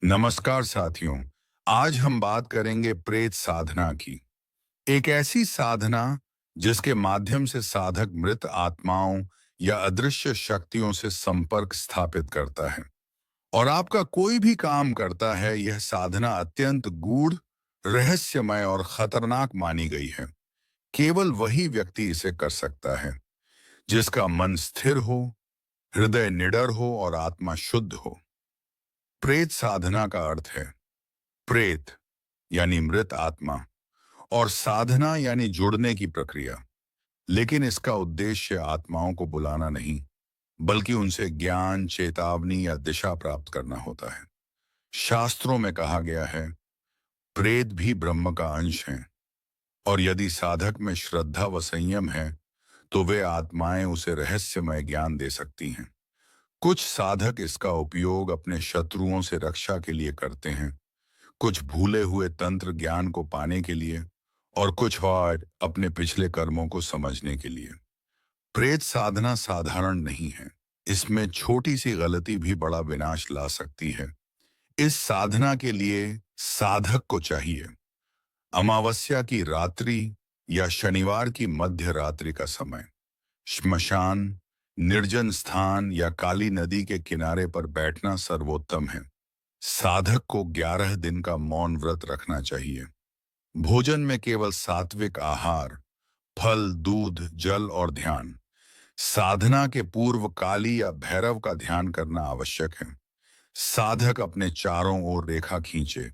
नमस्कार साथियों। आज हम बात करेंगे प्रेत साधना की। एक ऐसी साधना जिसके माध्यम से साधक मृत आत्माओं या अदृश्य शक्तियों से संपर्क स्थापित करता है और आपका कोई भी काम करता है। यह साधना अत्यंत गूढ़, रहस्यमय और खतरनाक मानी गई है। केवल वही व्यक्ति इसे कर सकता है जिसका मन स्थिर हो, हृदय निडर हो और आत्मा शुद्ध हो। प्रेत साधना का अर्थ है प्रेत यानी मृत आत्मा और साधना यानी जुड़ने की प्रक्रिया। लेकिन इसका उद्देश्य आत्माओं को बुलाना नहीं, बल्कि उनसे ज्ञान, चेतावनी या दिशा प्राप्त करना होता है। शास्त्रों में कहा गया है, प्रेत भी ब्रह्म का अंश हैं और यदि साधक में श्रद्धा व संयम है तो वे आत्माएं उसे रहस्यमय ज्ञान दे सकती हैं। कुछ साधक इसका उपयोग अपने शत्रुओं से रक्षा के लिए करते हैं, कुछ भूले हुए तंत्र ज्ञान को पाने के लिए और कुछ और अपने पिछले कर्मों को समझने के लिए। प्रेत साधना साधारण नहीं है। इसमें छोटी सी गलती भी बड़ा विनाश ला सकती है। इस साधना के लिए साधक को चाहिए अमावस्या की रात्रि या शनिवार की मध्य रात्रि का समय, श्मशान, निर्जन स्थान या काली नदी के किनारे पर बैठना सर्वोत्तम है। साधक को 11 दिन का मौन व्रत रखना चाहिए। भोजन में केवल सात्विक आहार, फल, दूध, जल और ध्यान। साधना के पूर्व काली या भैरव का ध्यान करना आवश्यक है। साधक अपने चारों ओर रेखा खींचे।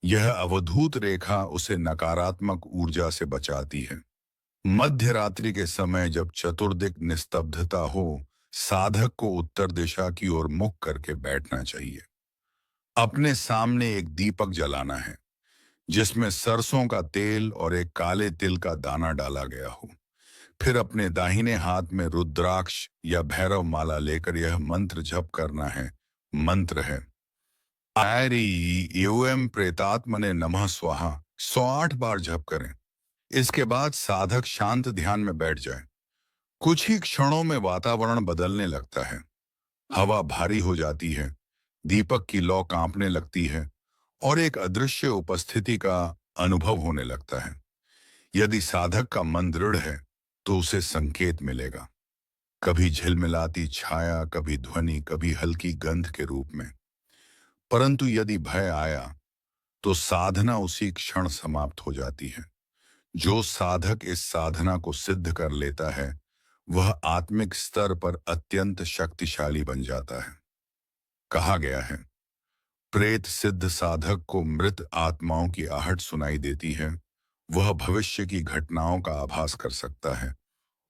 यह अवधूत रेखा उसे नकारात्मक ऊर्जा से बचाती है। मध्य रात्रि के समय जब चतुर्दिक निस्तब्धता हो, साधक को उत्तर दिशा की ओर मुख करके बैठना चाहिए। अपने सामने एक दीपक जलाना है जिसमें सरसों का तेल और एक काले तिल का दाना डाला गया हो। फिर अपने दाहिने हाथ में रुद्राक्ष या भैरव माला लेकर यह मंत्र जप करना है। मंत्र है, आयरी एवं प्रेतात्मने नमः स्वाहा। 108 बार जप करें। इसके बाद साधक शांत ध्यान में बैठ जाए। कुछ ही क्षणों में वातावरण बदलने लगता है। हवा भारी हो जाती है, दीपक की लौ कांपने लगती है और एक अदृश्य उपस्थिति का अनुभव होने लगता है। यदि साधक का मन दृढ़ है तो उसे संकेत मिलेगा, कभी झिलमिलाती छाया, कभी ध्वनि, कभी हल्की गंध के रूप में। परंतु यदि भय आया तो साधना उसी क्षण समाप्त हो जाती है। जो साधक इस साधना को सिद्ध कर लेता है वह आत्मिक स्तर पर अत्यंत शक्तिशाली बन जाता है। कहा गया है, प्रेत सिद्ध साधक को मृत आत्माओं की आहट सुनाई देती है। वह भविष्य की घटनाओं का आभास कर सकता है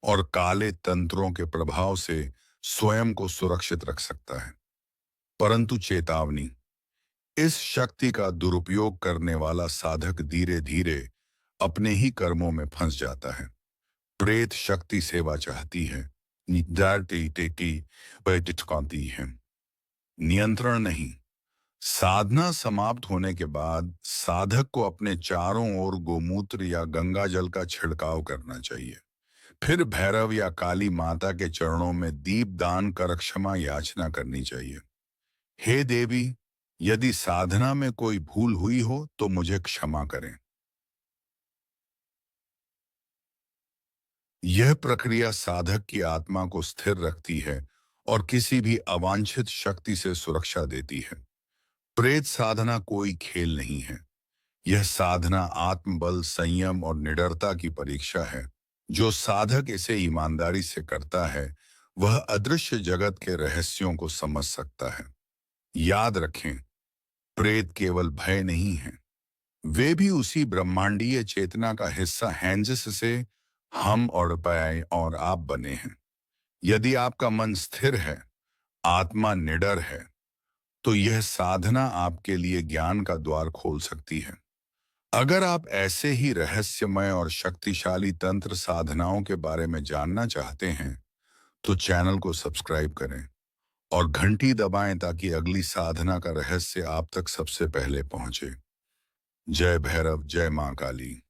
और काले तंत्रों के प्रभाव से स्वयं को सुरक्षित रख सकता है। परंतु चेतावनी, इस शक्ति का दुरुपयोग करने वाला साधक धीरे धीरे अपने ही कर्मों में फंस जाता है। प्रेत शक्ति सेवा चाहती है, है नियंत्रण नहीं। साधना समाप्त होने के बाद साधक को अपने चारों ओर गोमूत्र या गंगा जल का छिड़काव करना चाहिए। फिर भैरव या काली माता के चरणों में दीप दान कर क्षमा याचना करनी चाहिए। हे देवी, यदि साधना में कोई भूल हुई हो तो मुझे क्षमा करें। यह प्रक्रिया साधक की आत्मा को स्थिर रखती है और किसी भी अवांछित शक्ति से सुरक्षा देती है। प्रेत साधना कोई खेल नहीं है। यह साधना आत्मबल, संयम और निडरता की परीक्षा है। जो साधक इसे ईमानदारी से करता है वह अदृश्य जगत के रहस्यों को समझ सकता है। याद रखें, प्रेत केवल भय नहीं है, वे भी उसी ब्रह्मांडीय चेतना का हिस्सा हैं जिससे हम और आप बने हैं। यदि आपका मन स्थिर है, आत्मा निडर है, तो यह साधना आपके लिए ज्ञान का द्वार खोल सकती है। अगर आप ऐसे ही रहस्यमय और शक्तिशाली तंत्र साधनाओं के बारे में जानना चाहते हैं तो चैनल को सब्सक्राइब करें और घंटी दबाएं ताकि अगली साधना का रहस्य आप तक सबसे पहले पहुंचे। जय भैरव, जय मां काली।